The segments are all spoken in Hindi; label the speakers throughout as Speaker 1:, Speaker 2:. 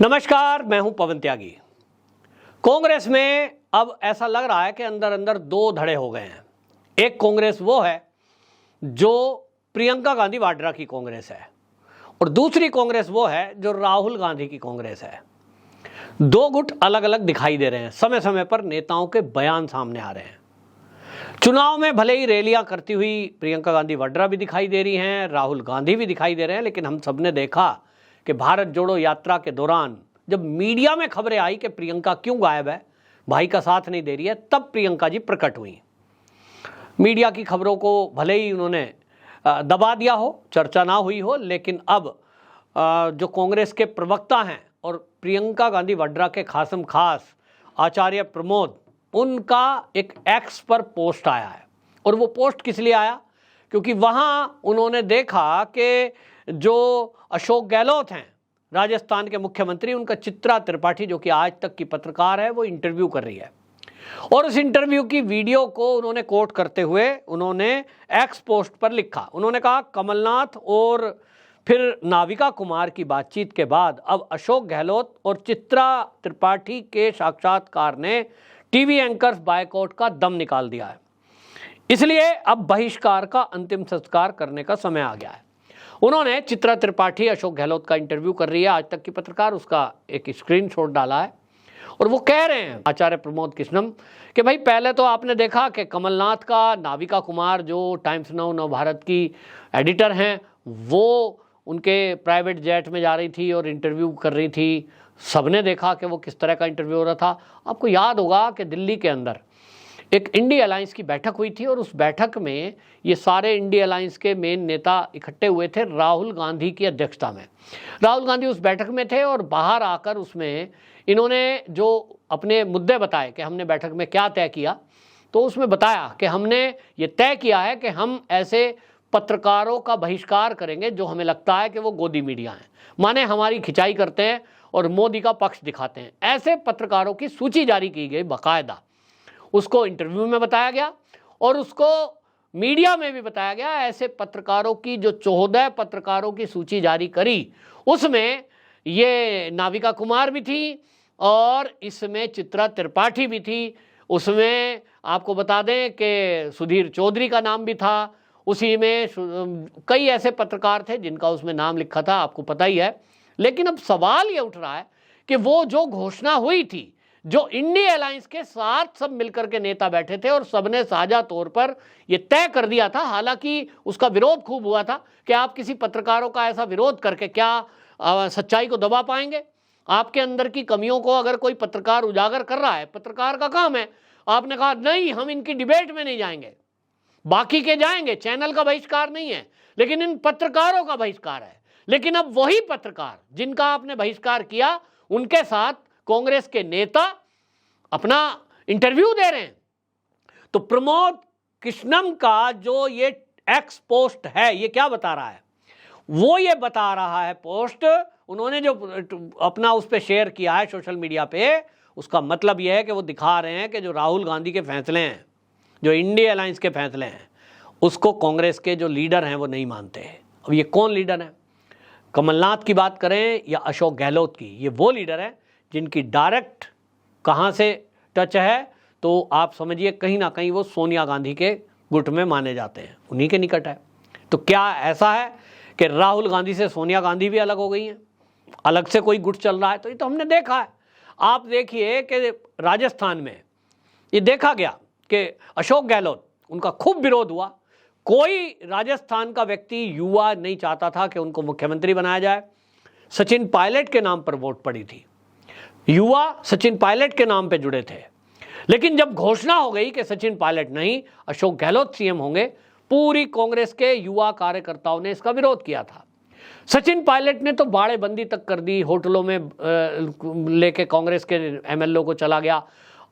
Speaker 1: नमस्कार, मैं हूं पवन त्यागी। कांग्रेस में अब ऐसा लग रहा है कि अंदर अंदर दो धड़े हो गए हैं। एक कांग्रेस वो है जो प्रियंका गांधी वाड्रा की कांग्रेस है और दूसरी कांग्रेस वो है जो राहुल गांधी की कांग्रेस है। दो गुट अलग अलग दिखाई दे रहे हैं। समय समय पर नेताओं के बयान सामने आ रहे हैं। चुनाव में भले ही रैलियां करती हुई प्रियंका गांधी वाड्रा भी दिखाई दे रही हैं, राहुल गांधी भी दिखाई दे रहे हैं, लेकिन हम सबने देखा कि भारत जोड़ो यात्रा के दौरान जब मीडिया में खबरें आई कि प्रियंका क्यों गायब है, भाई का साथ नहीं दे रही है, तब प्रियंका जी प्रकट हुई। मीडिया की खबरों को भले ही उन्होंने दबा दिया हो, चर्चा ना हुई हो, लेकिन अब जो कांग्रेस के प्रवक्ता हैं और प्रियंका गांधी वाड्रा के खासम खास आचार्य प्रमोद, उनका एक एक्स पर पोस्ट आया है। और वो पोस्ट किस लिए आया? क्योंकि वहां उन्होंने देखा कि जो अशोक गहलोत हैं, राजस्थान के मुख्यमंत्री, उनका चित्रा त्रिपाठी जो कि आज तक की पत्रकार है, वो इंटरव्यू कर रही है और उस इंटरव्यू की वीडियो को उन्होंने कोट करते हुए उन्होंने एक्स पोस्ट पर लिखा। उन्होंने कहा, कमलनाथ और फिर नाविका कुमार की बातचीत के बाद अब अशोक गहलोत और चित्रा त्रिपाठी के साक्षात्कार ने टीवी एंकर्स बायकॉट का दम निकाल दिया है, इसलिए अब बहिष्कार का अंतिम संस्कार करने का समय आ गया है। उन्होंने चित्रा त्रिपाठी अशोक गहलोत का इंटरव्यू कर रही है, आज तक की पत्रकार, उसका एक स्क्रीनशॉट डाला है और वो कह रहे हैं आचार्य प्रमोद कृष्णम कि भाई पहले तो आपने देखा कि कमलनाथ का नाविका कुमार जो टाइम्स नाउ नव भारत की एडिटर हैं, वो उनके प्राइवेट जेट में जा रही थी और इंटरव्यू कर रही थी। सबने देखा कि वो किस तरह का इंटरव्यू हो रहा था। आपको याद होगा कि दिल्ली के अंदर एक इंडी अलायंस की बैठक हुई थी और उस बैठक में ये सारे इंडी अलायंस के मेन नेता इकट्ठे हुए थे राहुल गांधी की अध्यक्षता में। राहुल गांधी उस बैठक में थे और बाहर आकर उसमें इन्होंने जो अपने मुद्दे बताए कि हमने बैठक में क्या तय किया, तो उसमें बताया कि हमने ये तय किया है कि हम ऐसे पत्रकारों का बहिष्कार करेंगे जो हमें लगता है कि वो गोदी मीडिया हैं, माने हमारी खिंचाई करते हैं और मोदी का पक्ष दिखाते हैं। ऐसे पत्रकारों की सूची जारी की गई बाकायदा, उसको इंटरव्यू में बताया गया और उसको मीडिया में भी बताया गया। ऐसे पत्रकारों की जो 14 पत्रकारों की सूची जारी करी, उसमें ये नाविका कुमार भी थी और इसमें चित्रा त्रिपाठी भी थी। उसमें आपको बता दें कि सुधीर चौधरी का नाम भी था। उसी में कई ऐसे पत्रकार थे जिनका उसमें नाम लिखा था, आपको पता ही है। लेकिन अब सवाल ये उठ रहा है कि वो जो घोषणा हुई थी, जो इंडी अलायंस के साथ सब मिलकर के नेता बैठे थे और सबने साझा तौर पर यह तय कर दिया था, हालांकि उसका विरोध खूब हुआ था कि आप किसी पत्रकारों का ऐसा विरोध करके क्या सच्चाई को दबा पाएंगे? आपके अंदर की कमियों को अगर कोई पत्रकार उजागर कर रहा है, पत्रकार का काम है। आपने कहा नहीं, हम इनकी डिबेट में नहीं जाएंगे, बाकी के जाएंगे, चैनल का बहिष्कार नहीं है, लेकिन इन पत्रकारों का बहिष्कार है। लेकिन अब वही पत्रकार जिनका आपने बहिष्कार किया, उनके साथ कांग्रेस के नेता अपना इंटरव्यू दे रहे हैं। तो प्रमोद कृष्णम का जो ये एक्स पोस्ट है, ये क्या बता रहा है? वो ये बता रहा है, पोस्ट उन्होंने जो अपना उस पे शेयर किया है सोशल मीडिया पे, उसका मतलब यह है कि वो दिखा रहे हैं कि जो राहुल गांधी के फैसले हैं, जो इंडी अलायंस के फैसले हैं, उसको कांग्रेस के जो लीडर हैं वो नहीं मानते हैं। अब ये कौन लीडर है? कमलनाथ की बात करें या अशोक गहलोत की, ये वो लीडर है जिनकी डायरेक्ट कहाँ से टच है, तो आप समझिए कहीं ना कहीं वो सोनिया गांधी के गुट में माने जाते हैं, उन्हीं के निकट है। तो क्या ऐसा है कि राहुल गांधी से सोनिया गांधी भी अलग हो गई हैं, अलग से कोई गुट चल रहा है? तो ये तो हमने देखा है। आप देखिए कि राजस्थान में ये देखा गया कि अशोक गहलोत, उनका खूब विरोध हुआ। कोई राजस्थान का व्यक्ति, युवा नहीं चाहता था कि उनको मुख्यमंत्री बनाया जाए। सचिन पायलट के नाम पर वोट पड़ी थी, युवा सचिन पायलट के नाम पे जुड़े थे। लेकिन जब घोषणा हो गई कि सचिन पायलट नहीं, अशोक गहलोत सीएम होंगे, पूरी कांग्रेस के युवा कार्यकर्ताओं ने इसका विरोध किया था। सचिन पायलट ने तो बाड़ेबंदी तक कर दी, होटलों में लेके कांग्रेस के एमएलए को चला गया।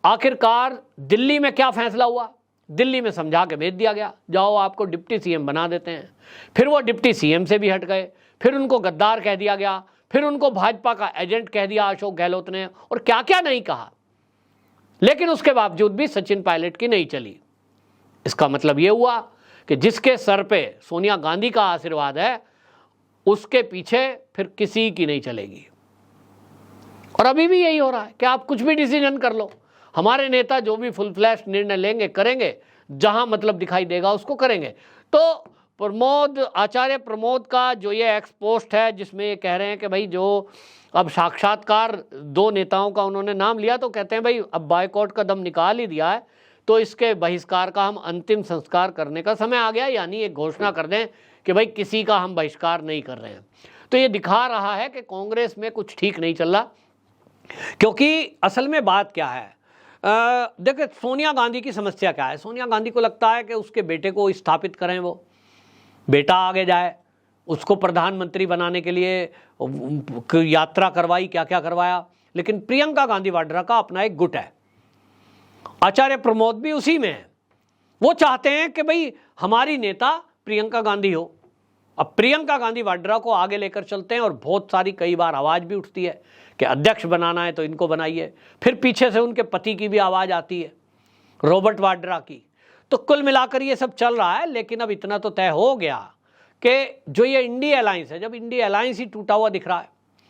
Speaker 1: आखिरकार दिल्ली में क्या फैसला हुआ? दिल्ली में समझा के भेज दिया गया, जाओ आपको डिप्टी सीएम बना देते हैं। फिर वो डिप्टी सीएम से भी हट गए, फिर उनको गद्दार कह दिया गया, फिर उनको भाजपा का एजेंट कह दिया अशोक गहलोत ने, और क्या क्या नहीं कहा। लेकिन उसके बावजूद भी सचिन पायलट की नहीं चली। इसका मतलब यह हुआ कि जिसके सर पे सोनिया गांधी का आशीर्वाद है, उसके पीछे फिर किसी की नहीं चलेगी। और अभी भी यही हो रहा है कि आप कुछ भी डिसीजन कर लो, हमारे नेता जो भी फुल फ्लैश निर्णय लेंगे करेंगे, जहां मतलब दिखाई देगा उसको करेंगे। तो आचार्य प्रमोद का जो ये एक्स पोस्ट है जिसमें ये कह रहे हैं कि भाई जो अब साक्षात्कार 2 नेताओं का उन्होंने नाम लिया, तो कहते हैं भाई अब बायकॉट का दम निकाल ही दिया है तो इसके बहिष्कार का हम अंतिम संस्कार करने का समय आ गया, यानी एक घोषणा कर दें कि भाई किसी का हम बहिष्कार नहीं कर रहे हैं। तो ये दिखा रहा है कि कांग्रेस में कुछ ठीक नहीं चल रहा। क्योंकि असल में बात क्या है, देखिए सोनिया गांधी की समस्या क्या है। सोनिया गांधी को लगता है कि उसके बेटे को स्थापित करें, वो बेटा आगे जाए, उसको प्रधानमंत्री बनाने के लिए यात्रा करवाई, क्या क्या करवाया। लेकिन प्रियंका गांधी वाड्रा का अपना एक गुट है, आचार्य प्रमोद भी उसी में है। वो चाहते हैं कि भाई हमारी नेता प्रियंका गांधी हो। अब प्रियंका गांधी वाड्रा को आगे लेकर चलते हैं और बहुत सारी कई बार आवाज भी उठती है कि अध्यक्ष बनाना है तो इनको बनाइए। फिर पीछे से उनके पति की भी आवाज आती है, रॉबर्ट वाड्रा की। तो कुल मिलाकर ये सब चल रहा है। लेकिन अब इतना तो तय हो गया कि जो ये इंडिया अलायंस है, जब इंडिया अलायंस ही टूटा हुआ दिख रहा है,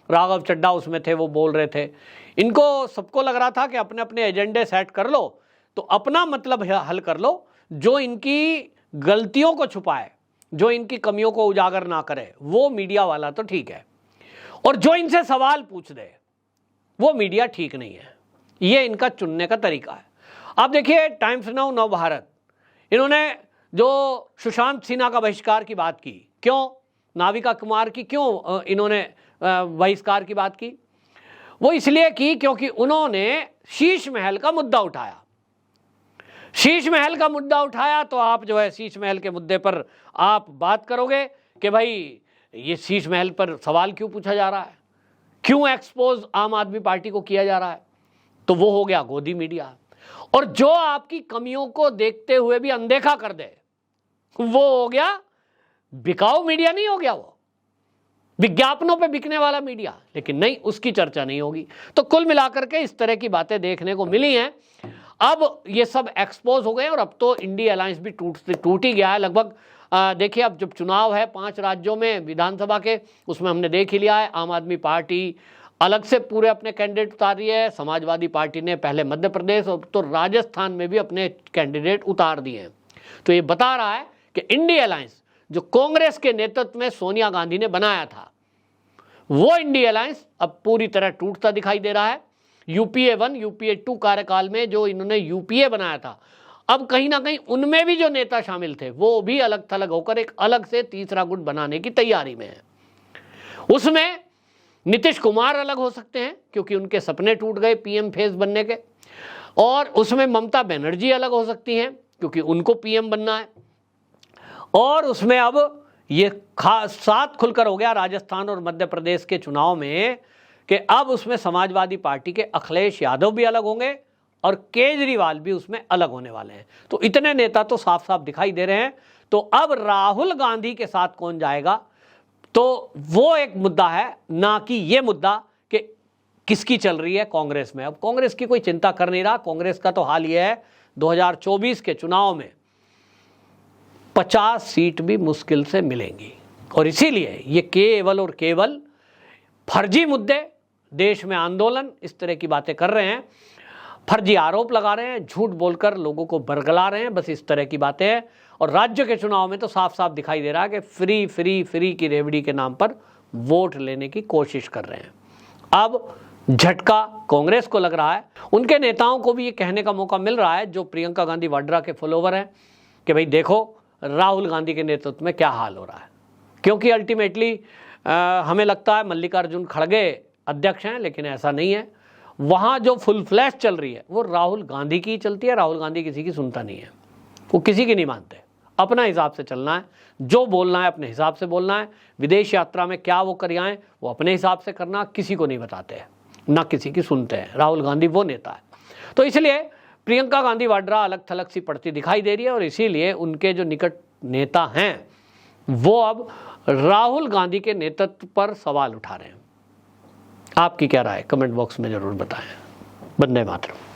Speaker 1: राघव चड्ढा उसमें थे, वो बोल रहे थे, इनको सबको लग रहा था कि अपने अपने एजेंडे सेट कर लो तो अपना मतलब हल कर लो, जो इनकी गलतियों को छुपाए, जो इनकी कमियों को उजागर ना करे वो मीडिया वाला तो ठीक है, और जो इनसे सवाल पूछ दे वो मीडिया ठीक नहीं है। ये इनका चुनने का तरीका है। आप देखिए टाइम्स नाउ, नव भारत, इन्होंने जो सुशांत सिन्हा का बहिष्कार की बात की, क्यों नाविका कुमार की क्यों इन्होंने बहिष्कार की बात की? वो इसलिए की क्योंकि उन्होंने शीश महल का मुद्दा उठाया। शीश महल का मुद्दा उठाया तो आप जो है शीश महल के मुद्दे पर आप बात करोगे कि भाई ये शीश महल पर सवाल क्यों पूछा जा रहा है, क्यों एक्सपोज आम आदमी पार्टी को किया जा रहा है, तो वो हो गया गोदी मीडिया। और जो आपकी कमियों को देखते हुए भी अनदेखा कर दे वो हो गया बिकाऊ मीडिया, नहीं हो गया वो विज्ञापनों पे बिकने वाला मीडिया। लेकिन नहीं, उसकी चर्चा नहीं होगी। तो कुल मिलाकर के इस तरह की बातें देखने को मिली हैं। अब ये सब एक्सपोज हो गए और अब तो इंडिया अलायंस भी टूट ही गया है लगभग। देखिए अब जब चुनाव है 5 राज्यों में विधानसभा के, उसमें हमने देख ही लिया है, आम आदमी पार्टी अलग से पूरे अपने कैंडिडेट उतार रही है, समाजवादी पार्टी ने पहले मध्य प्रदेश और तो राजस्थान में भी अपने कैंडिडेट उतार दिए हैं। तो ये बता रहा है कि इंडिया अलायंस जो कांग्रेस के नेतृत्व में सोनिया गांधी ने बनाया था, वो इंडिया अलायंस अब पूरी तरह टूटता दिखाई दे रहा है। यूपीए 1, यूपीए 2 कार्यकाल में जो इन्होंने यूपीए बनाया था, अब कहीं ना कहीं उनमें भी जो नेता शामिल थे वो भी अलग थलग होकर एक अलग से तीसरा गुट बनाने की तैयारी में है। उसमें नीतीश कुमार अलग हो सकते हैं क्योंकि उनके सपने टूट गए पीएम फेस बनने के, और उसमें ममता बनर्जी अलग हो सकती हैं क्योंकि उनको पीएम बनना है। और उसमें अब ये साथ खुलकर हो गया राजस्थान और मध्य प्रदेश के चुनाव में कि अब उसमें समाजवादी पार्टी के अखिलेश यादव भी अलग होंगे और केजरीवाल भी उसमें अलग होने वाले हैं। तो इतने नेता तो साफ साफ दिखाई दे रहे हैं। तो अब राहुल गांधी के साथ कौन जाएगा, तो वो एक मुद्दा है, ना कि ये मुद्दा कि किसकी चल रही है कांग्रेस में। अब कांग्रेस की कोई चिंता कर नहीं रहा। कांग्रेस का तो हाल ये है 2024 के चुनाव में 50 सीट भी मुश्किल से मिलेंगी, और इसीलिए ये केवल और केवल फर्जी मुद्दे, देश में आंदोलन, इस तरह की बातें कर रहे हैं, फर्जी आरोप लगा रहे हैं, झूठ बोलकर लोगों को बरगला रहे हैं, बस इस तरह की बातें हैं। और राज्य के चुनाव में तो साफ साफ दिखाई दे रहा है कि फ्री फ्री फ्री की रेवड़ी के नाम पर वोट लेने की कोशिश कर रहे हैं। अब झटका कांग्रेस को लग रहा है, उनके नेताओं को भी ये कहने का मौका मिल रहा है जो प्रियंका गांधी वाड्रा के फॉलोवर हैं कि भाई देखो राहुल गांधी के नेतृत्व में क्या हाल हो रहा है। क्योंकि अल्टीमेटली हमें लगता है मल्लिकार्जुन खड़गे अध्यक्ष हैं, लेकिन ऐसा नहीं है। वहाँ जो फुल फ्लैश चल रही है वो राहुल गांधी की चलती है। राहुल गांधी किसी की सुनता नहीं है, वो किसी की नहीं मानते, अपना हिसाब से चलना है, जो बोलना है अपने हिसाब से बोलना है। विदेश यात्रा में क्या वो कर आए वो अपने हिसाब से करना, किसी को नहीं बताते हैं, ना किसी की सुनते हैं। राहुल गांधी वो नेता है। तो इसलिए प्रियंका गांधी वाड्रा अलग थलग सी पड़ती दिखाई दे रही है, और इसीलिए उनके जो निकट नेता हैं वो अब राहुल गांधी के नेतृत्व पर सवाल उठा रहे हैं। आपकी क्या राय, कमेंट बॉक्स में जरूर बताएं। वंदे मातरम।